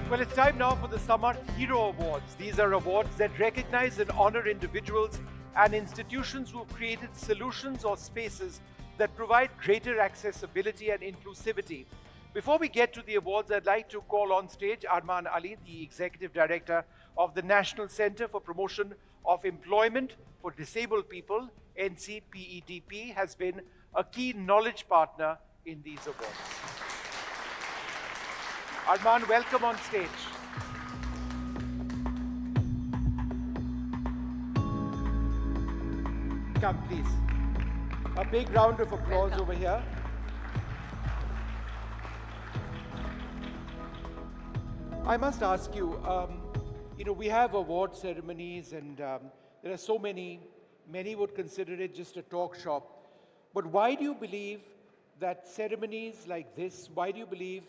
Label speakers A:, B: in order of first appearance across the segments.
A: Well, it's time now for the Samarth Hero Awards. These are awards that recognize and honor individuals and institutions who have created solutions or spaces that provide greater accessibility and inclusivity. Before we get to the awards, I'd like to call on stage Arman Ali, the Executive Director of the National Center for Promotion of Employment for Disabled People, NCPEDP, has been a key knowledge partner in these awards. Arman, welcome on stage. Come, please. A big round of applause over here. I must ask you, we have award ceremonies and there are so many would consider it just a talk shop. But why do you believe that ceremonies like this, why do you believe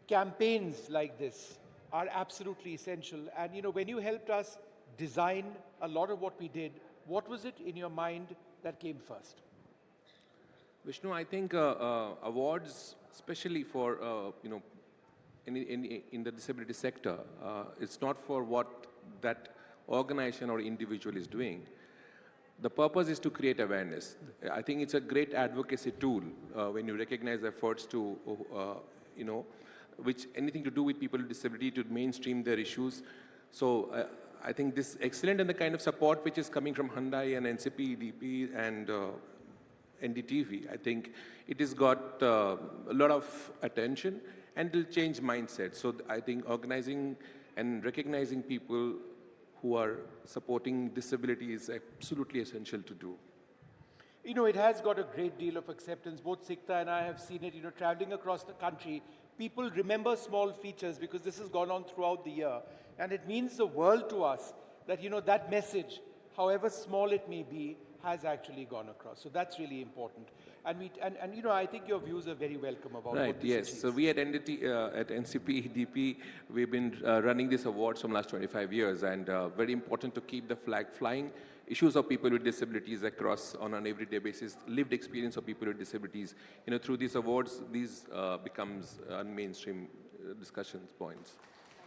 A: campaigns like this are absolutely essential? And when you helped us design a lot of what we did, what was it in your mind that came first?
B: Vishnu, I think awards, especially for in the disability sector, it's not for what that organization or individual is doing. The purpose is to create awareness. I think it's a great advocacy tool when you recognize efforts to, which anything to do with people with disability to mainstream their issues. So I think this is excellent, and the kind of support which is coming from Hyundai and NCPEDP and NDTV, I think it has got a lot of attention and it will change mindset. So I think organizing and recognizing people who are supporting disability is absolutely essential to do.
A: It has got a great deal of acceptance. Both Sikta and I have seen it, traveling across the country. People remember small features because this has gone on throughout the year. And it means the world to us that, that message, however small it may be, has actually gone across. So that's really important. And I think your views are very welcome about
B: right,
A: what this
B: yes.
A: achieves.
B: So we at NCPEDP, we've been running these awards from last 25 years, and very important to keep the flag flying. Issues of people with disabilities across on an everyday basis, lived experience of people with disabilities. Through these awards, these becomes mainstream discussions points.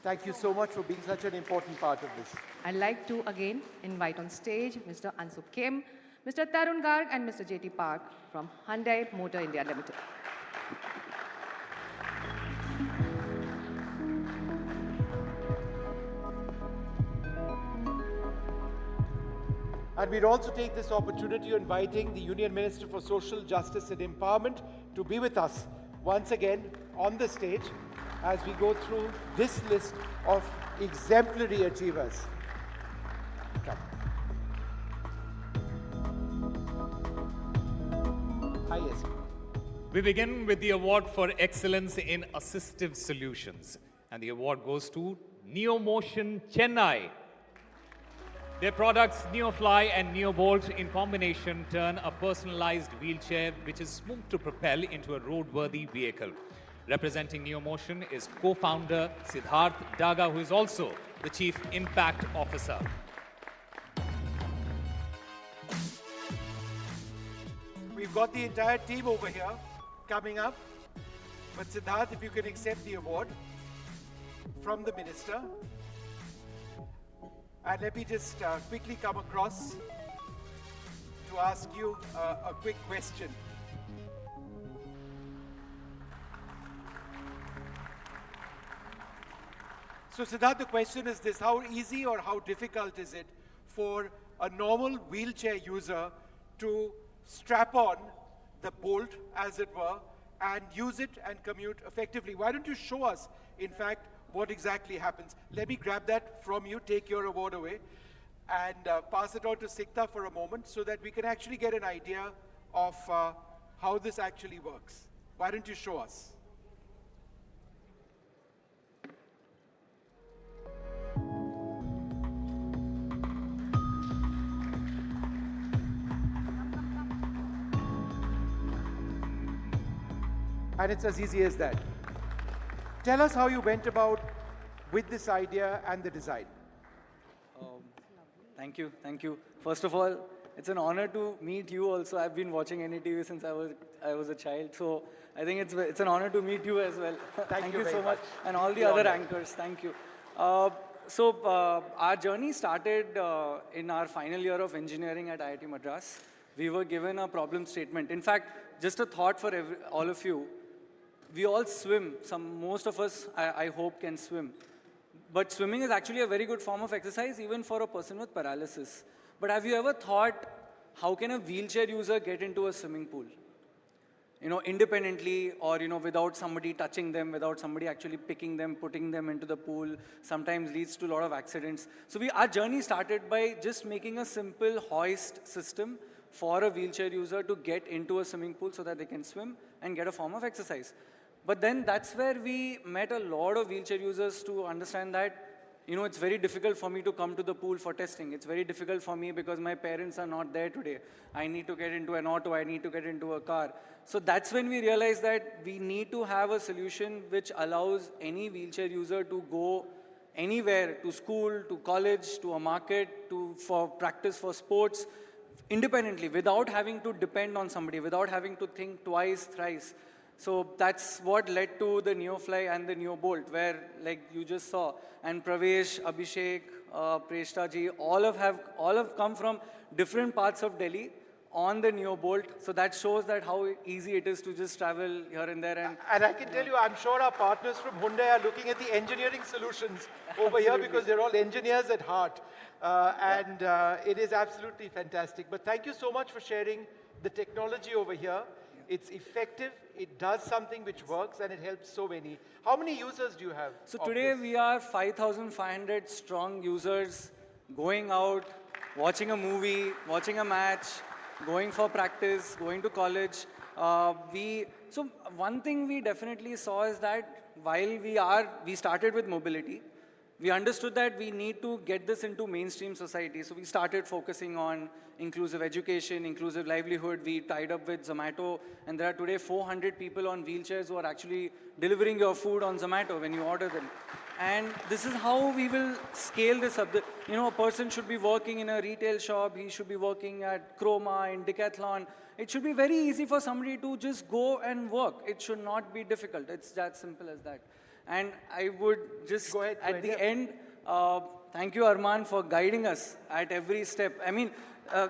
A: Thank you so much for being such an important part of this.
C: I'd like to again invite on stage Mr. Ansup Kim, Mr. Tarun Garg and Mr. J.T. Park from Hyundai Motor India Limited.
A: And we'd also take this opportunity of inviting the Union Minister for Social Justice and Empowerment to be with us once again on the stage as we go through this list of exemplary achievers. Come. Hi, yes.
D: We begin with the award for excellence in assistive solutions. And the award goes to NeoMotion Chennai. Their products NeoFly and NeoBolt in combination turn a personalized wheelchair which is smooth to propel into a roadworthy vehicle. Representing NeoMotion is co-founder Siddharth Daga, who is also the Chief Impact Officer.
A: We've got the entire team over here coming up. But Siddharth, if you can accept the award from the Minister. And let me just quickly come across to ask you a quick question. So Siddharth, the question is this: how easy or how difficult is it for a normal wheelchair user to strap on the bolt, as it were, and use it and commute effectively? Why don't you show us, in fact, what exactly happens? Let me grab that from you, take your award away, and pass it on to Sikta for a moment so that we can actually get an idea of how this actually works. Why don't you show us? And it's as easy as that. Tell us how you went about with this idea and the design.
E: Thank you. First of all, it's an honor to meet you also. I've been watching NDTV since I was I was a child. So I think it's an honor to meet you as well.
A: Thank you
E: you
A: very
E: so much.
A: much.
E: And all the
A: Deeply
E: other
A: honored.
E: anchors, thank you. Our journey started in our final year of engineering at IIT Madras. We were given a problem statement. In fact, just a thought for all of you. We all swim. Most of us, I hope, can swim. But swimming is actually a very good form of exercise, even for a person with paralysis. But have you ever thought, how can a wheelchair user get into a swimming pool? Independently, or, without somebody touching them, without somebody actually picking them, putting them into the pool, sometimes leads to a lot of accidents. So our journey started by just making a simple hoist system for a wheelchair user to get into a swimming pool so that they can swim and get a form of exercise. But then that's where we met a lot of wheelchair users to understand that, it's very difficult for me to come to the pool for testing. It's very difficult for me because my parents are not there today. I need to get into an auto, I need to get into a car. So that's when we realized that we need to have a solution which allows any wheelchair user to go anywhere, to school, to college, to a market, for practice, for sports, independently, without having to depend on somebody, without having to think twice, thrice. So that's what led to the NeoFly and the NeoBolt, where, like you just saw, and Pravesh, Abhishek, Preshta ji, all have come from different parts of Delhi on the NeoBolt. So that shows that how easy it is to just travel here and there.
A: And I can tell you, I'm sure our partners from Hyundai are looking at the engineering solutions over here because they're all engineers at heart. It is absolutely fantastic. But thank you so much for sharing the technology over here. It's effective, it does something which works, and it helps so many. How many users do you have?
E: So
A: of
E: today
A: this?
E: we are 5,500 strong users going out, watching a movie, watching a match, going for practice, going to college. So one thing we definitely saw is that while we started with mobility, we understood that we need to get this into mainstream society. So we started focusing on inclusive education, inclusive livelihood. We tied up with Zomato, and there are today 400 people on wheelchairs who are actually delivering your food on Zomato when you order them. And this is how we will scale this up. A person should be working in a retail shop, he should be working at Chroma, in Decathlon. It should be very easy for somebody to just go and work. It should not be difficult. It's that simple as that. And I would just,
A: Go ahead,
E: at the end, thank you, Arman, for guiding us at every step. I mean,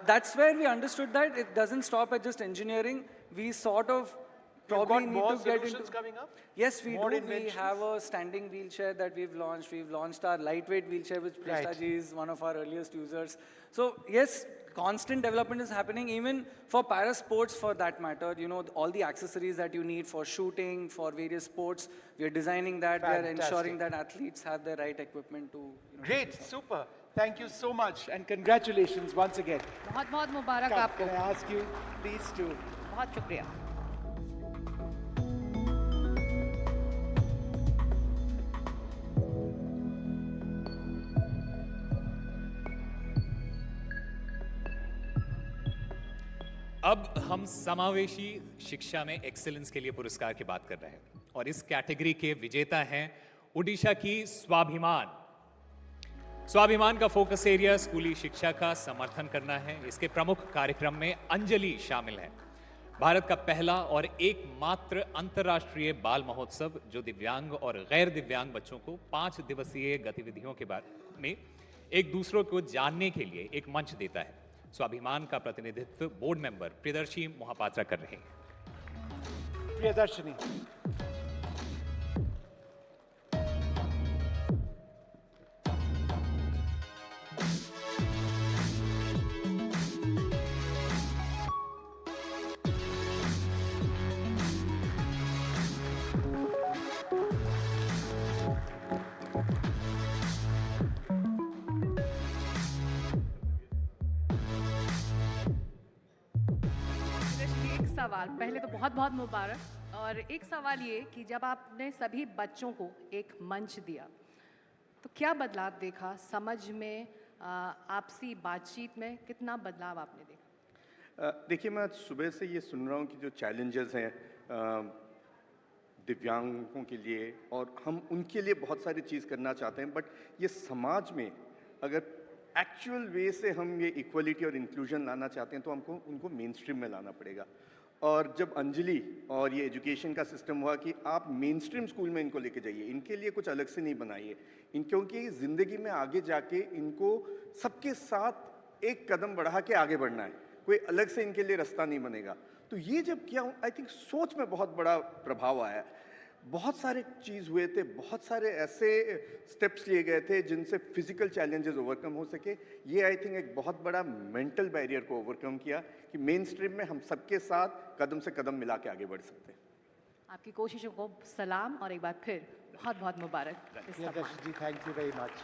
E: that's where we understood that it doesn't stop at just engineering. We sort of
A: You've
E: probably
A: got
E: need
A: more
E: to get
A: solutions
E: into...
A: coming up?
E: Yes, we
A: More
E: do.
A: inventions?
E: We have a standing wheelchair that we've launched. We've launched our lightweight wheelchair, which
A: Right.
E: Prashtaji is one of our earliest users. So yes, constant development is happening, even for para sports for that matter. All the accessories that you need for shooting, for various sports, we are designing that. We are ensuring that athletes have the right equipment to...
A: Great, super. Thank you so much, and congratulations once again.
C: बहुत-बहुत मुबारक
A: Come,
C: आपको.
A: can I ask you, please, to
C: बहुत शुक्रिया.
D: अब हम समावेशी शिक्षा में excellence के लिए पुरस्कार की बात कर रहे हैं और इस कैटेगरी के विजेता हैं ओडिशा की स्वाभिमान। स्वाभिमान का फोकस एरिया स्कूली शिक्षा का समर्थन करना है। इसके प्रमुख कार्यक्रम में अंजलि शामिल है। भारत का पहला और एकमात्र अंतर्राष्ट्रीय बाल महोत्सव जो दिव्यांग और गैर दिव्यांग बच्चों को 5 दिवसीय गतिविधियों के बारे में एक दूसरों को जानने के लिए एक मंच देता है। स्वाभिमान का प्रतिनिधित्व बोर्ड मेंबर प्रियदर्शी मोहापात्रा कर रहे हैं।
A: Priyadarshini.
C: एक सवाल, पहले तो बहुत बहुत मुबारक, और एक सवाल ये कि जब आपने सभी बच्चों को एक मंच दिया तो क्या बदलाव देखा समझ में, आपसी बातचीत में कितना बदलाव आपने देखा?
F: देखिए, मैं आज सुबह से ये सुन रहा हूँ कि जो चैलेंजेस हैं दिव्यांगों के लिए, और हम उनके लिए बहुत सारी चीज़ करना चाहते हैं, बट ये समाज में अगर एक्चुअल वे से हम ये इक्वलिटी और इंक्लूजन लाना चाहते हैं तो हमको उनको मेन स्ट्रीम में लाना पड़ेगा। और जब अंजलि और ये एजुकेशन का सिस्टम हुआ कि आप मेन स्ट्रीम स्कूल में इनको लेके जाइए, इनके लिए कुछ अलग से नहीं बनाइए, क्योंकि ज़िंदगी में आगे जाके इनको सबके साथ एक कदम बढ़ा के आगे बढ़ना है, कोई अलग से इनके लिए रास्ता नहीं बनेगा। तो ये जब किया, आई थिंक सोच में बहुत बड़ा प्रभाव आया। बहुत सारे चीज़ हुए थे, बहुत सारे ऐसे स्टेप्स लिए गए थे जिनसे फिजिकल चैलेंजेस ओवरकम हो सके। ये आई थिंक एक बहुत बड़ा मेंटल बैरियर को ओवरकम किया कि मेन स्ट्रीम में हम सबके साथ कदम से कदम मिला के आगे बढ़ सकते हैं।
C: आपकी कोशिशों को सलाम और एक बार फिर बहुत बहुत मुबारक इस सम्मान।
A: Priyakash ji, thank you very much.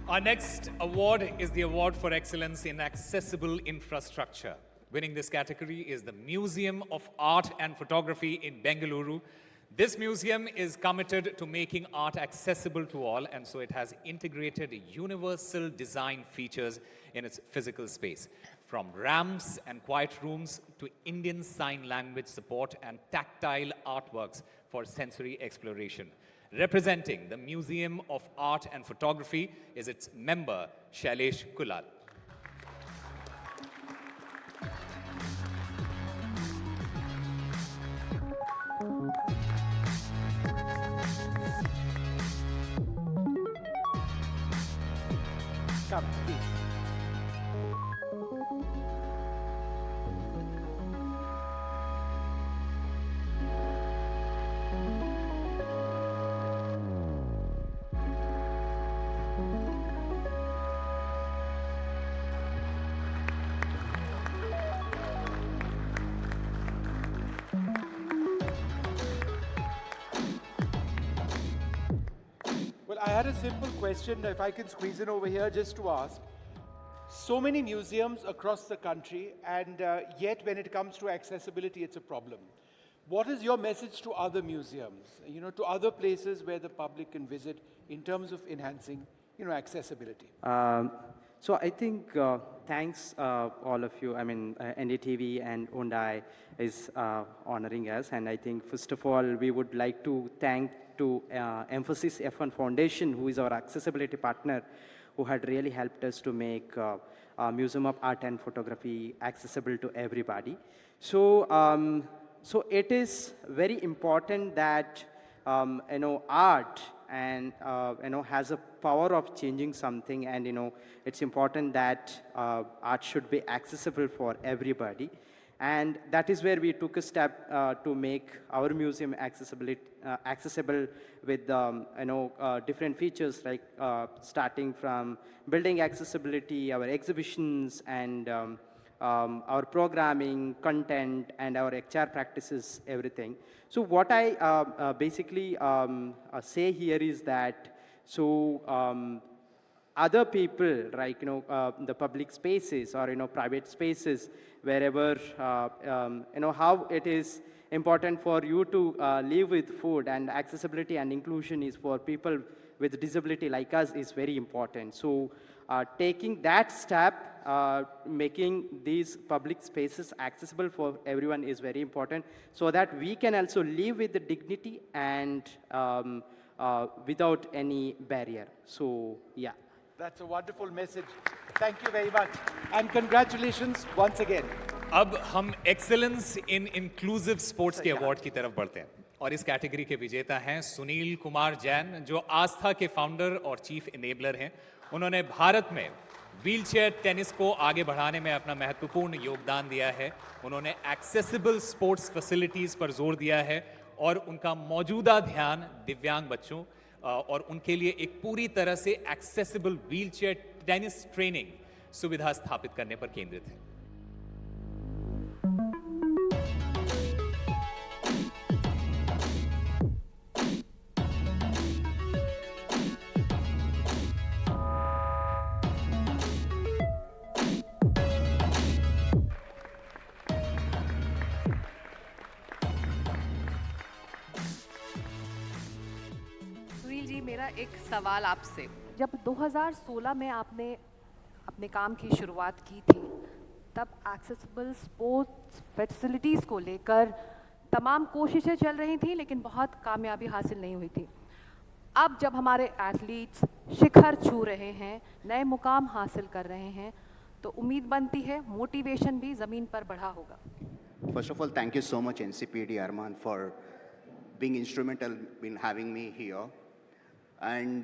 D: Our next award is the Award for Excellence in Accessible Infrastructure. Winning this category is the Museum of Art and Photography in Bengaluru. This museum is committed to making art accessible to all, and so it has integrated universal design features in its physical space. From ramps and quiet rooms to Indian Sign Language support and tactile artworks for sensory exploration. Representing the Museum of Art and Photography is its member, Shailesh Kulal.
A: Come, please. Well, I had a simple question, if I can squeeze in over here just to ask. So many museums across the country, and yet when it comes to accessibility, it's a problem. What is your message to other museums, to other places where the public can visit in terms of enhancing, accessibility?
G: So I think thanks all of you. I mean, NDTV and Hyundai is honoring us, and I think first of all we would like to thank to Emphasis F1 Foundation, who is our accessibility partner, who had really helped us to make Museum of Art and Photography accessible to everybody. So, so it is very important that art and has a power of changing something, and it's important that art should be accessible for everybody. And that is where we took a step to make our museum accessible with different features, like starting from building accessibility, our exhibitions, and our programming, content, and our HR practices, everything. So what I basically say here is that, other people, like the public spaces or private spaces, wherever how it is important for you to live with food, and accessibility and inclusion is for people with disability like us is very important. So taking that step, making these public spaces accessible for everyone is very important, so that we can also live with the dignity and without any barrier. So yeah.
A: That's a wonderful message. Thank you very much. And congratulations once again.
D: अब हम excellence इन inclusive sports के award की तरफ बढ़ते हैं, और इस category के विजेता हैं सुनील कुमार जैन, जो आस्था के फाउंडर और चीफ इनेबलर हैं। उन्होंने भारत में व्हीलचेयर टेनिस को आगे बढ़ाने में अपना महत्वपूर्ण योगदान दिया है। उन्होंने एक्सेसिबल स्पोर्ट्स फैसिलिटीज़ पर जोर दिया है, और उनका मौजूदा ध्यान दिव्यांग बच्चों और उनके लिए एक पूरी तरह से एक्सेसिबल व्हीलचेयर टेनिस ट्रेनिंग सुविधा स्थापित करने पर केंद्रित है।
C: मेरा एक सवाल आपसे, जब 2016 में आपने अपने काम की शुरुआत की थी, तब एक्सेसिबल स्पोर्ट्स फैसिलिटीज़ को लेकर तमाम कोशिशें चल रही थी, लेकिन बहुत कामयाबी हासिल नहीं हुई थी। अब जब हमारे एथलीट्स शिखर छू रहे हैं, नए मुकाम हासिल कर रहे हैं, तो उम्मीद बनती है मोटिवेशन भी ज़मीन पर बढ़ा होगा।
H: First of all, thank you so much, NCPD Arman, for being instrumental in having me here. And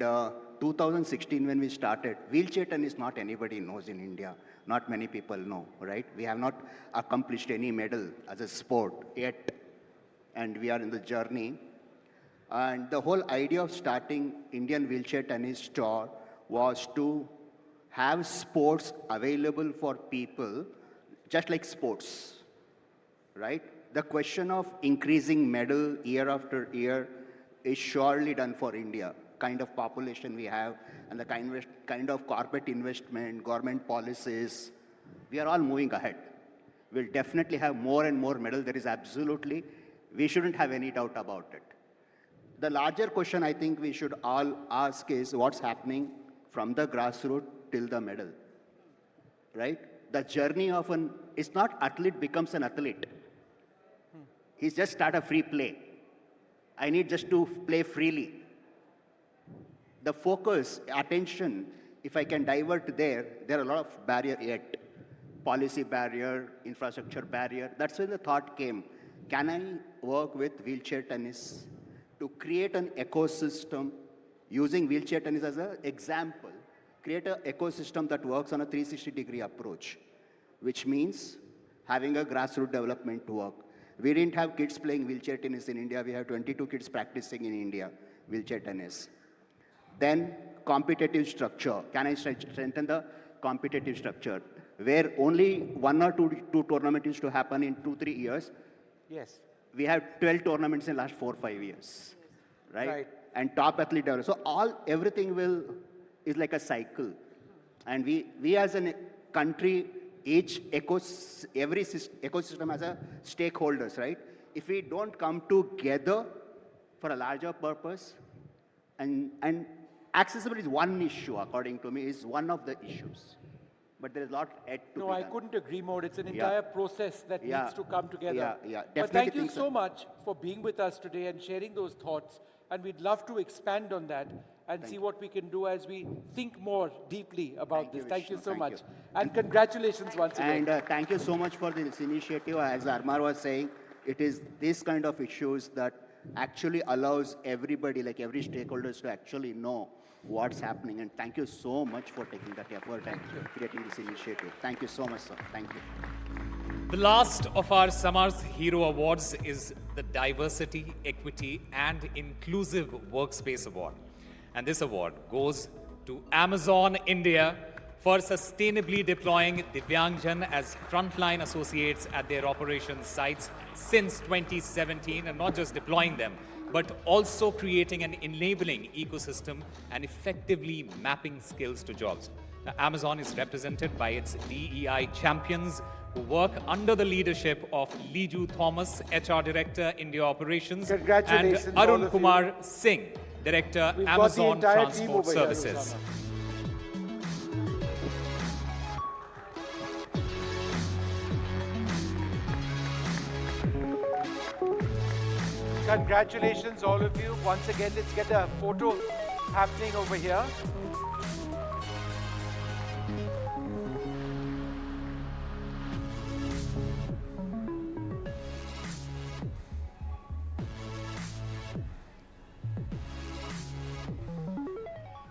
H: 2016, when we started, wheelchair tennis, not anybody knows in India. Not many people know, right? We have not accomplished any medal as a sport yet, and we are in the journey. And the whole idea of starting Indian Wheelchair Tennis Tour was to have sports available for people, just like sports, right? The question of increasing medal year after year is surely done for India. Kind of population we have and the kind of corporate investment, government policies, we are all moving ahead. We'll definitely have more and more medal. There is absolutely, we shouldn't have any doubt about it. The larger question I think we should all ask is what's happening from the grassroots till the medal, right? The journey of it's not athlete becomes an athlete. He's just start a free play. I need just to play freely. The focus, attention, if I can divert there are a lot of barrier yet. Policy barrier, infrastructure barrier. That's when the thought came, can I work with wheelchair tennis to create an ecosystem using wheelchair tennis as an example, create an ecosystem that works on a 360-degree approach, which means having a grassroots development work. We didn't have kids playing wheelchair tennis in India. We have 22 kids practicing in India, wheelchair tennis. Then competitive structure. Can I strengthen the competitive structure? Where only 1 or 2 tournaments used to happen in 2-3 years.
A: Yes.
H: We have 12 tournaments in the last 4-5 years, right?
A: Right.
H: And top athlete development. So everything is like a cycle. And we as a country, every ecosystem has a stakeholders, right? If we don't come together for a larger purpose, and accessibility is one issue, according to me, is one of the issues. But there is a lot yet to be
A: No,
H: done.
A: I couldn't agree more. It's an
H: Yeah.
A: entire process that
H: Yeah.
A: needs to come together.
H: Yeah.
A: But
H: Definitely
A: thank you
H: think so.
A: so much for being with us today and sharing those thoughts. And we'd love to expand on that and see what we can do as we think more deeply about this. Thank you
H: Vishnu.
A: so
H: Thank
A: much.
H: you.
A: And congratulations once again.
H: And thank you so much for this initiative. As Armar was saying, it is this kind of issues that actually allows everybody, like every stakeholders, to actually know what's happening. And thank you so much for taking that effort and creating this initiative. Thank you so much, sir. Thank you.
D: The last of our Samarth Hero Awards is the Diversity, Equity and Inclusive Workspace Award. And this award goes to Amazon India for sustainably deploying Divyangjan as frontline associates at their operations sites since 2017, and not just deploying them, but also creating an enabling ecosystem and effectively mapping skills to jobs. Now, Amazon is represented by its DEI champions who work under the leadership of Liju Thomas, HR Director, India Operations, and
A: Congratulations, all
D: Arun
A: of
D: Kumar Singh, Director,
A: We've got the
D: Amazon
A: entire team
D: Transport
A: over here,
D: Services.
A: Rosanna. Congratulations, all of you. Once again, let's get a photo happening over here.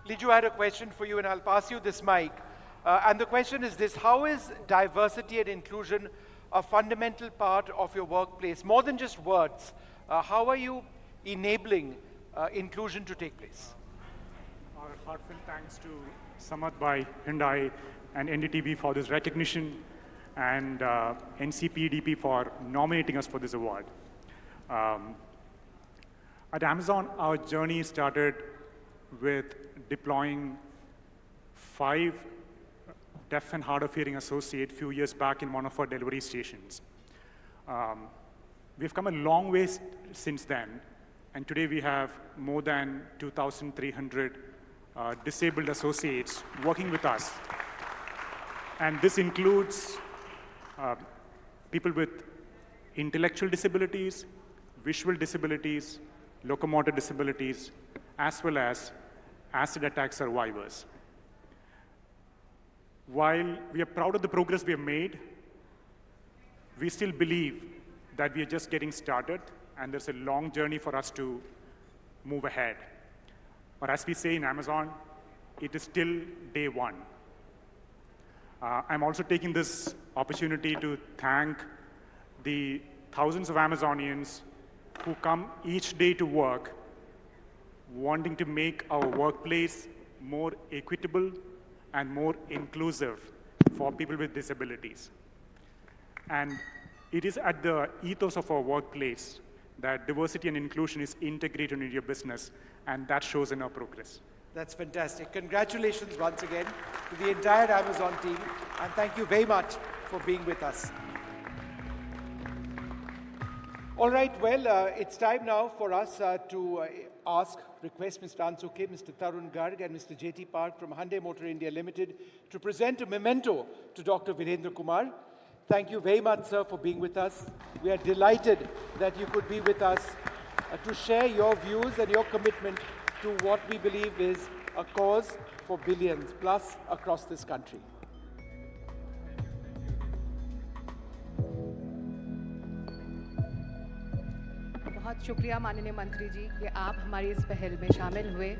A: Liju, I had a question for you, and I'll pass you this mic. And the question is this: how is diversity and inclusion a fundamental part of your workplace? More than just words, how are you enabling inclusion to take place?
I: Our heartfelt thanks to Samarth by Hyundai and NDTV for this recognition, and NCPDP for nominating us for this award. At Amazon, our journey started with deploying 5 deaf and hard of hearing associates a few years back in one of our delivery stations. We've come a long way since then, and today we have more than 2,300 disabled associates working with us. And this includes people with intellectual disabilities, visual disabilities, locomotor disabilities, as well as acid attack survivors. while we are proud of the progress we have made, we still believe that we are just getting started and there's a long journey for us to move ahead. Or as we say in Amazon, it is still day one. I'm also taking this opportunity to thank the thousands of Amazonians who come each day to work wanting to make our workplace more equitable and more inclusive for people with disabilities. And it is at the ethos of our workplace that diversity and inclusion is integrated into your business, and that shows in our progress.
A: That's fantastic. Congratulations once again to the entire Amazon team, and thank you very much for being with us. All right, well, it's time now for us to request Mr. Ansuke, Mr. Tarun Garg, and Mr. J.T. Park from Hyundai Motor India Limited to present a memento to Dr. Virendra Kumar. Thank you very much, sir, for being with us. We are delighted that you could be with us to share your views and your commitment to what we believe is a cause for billions plus across this country.
C: बहुत शुक्रिया माननीय मंत्री जी कि आप हमारी इस पहल में शामिल हुए।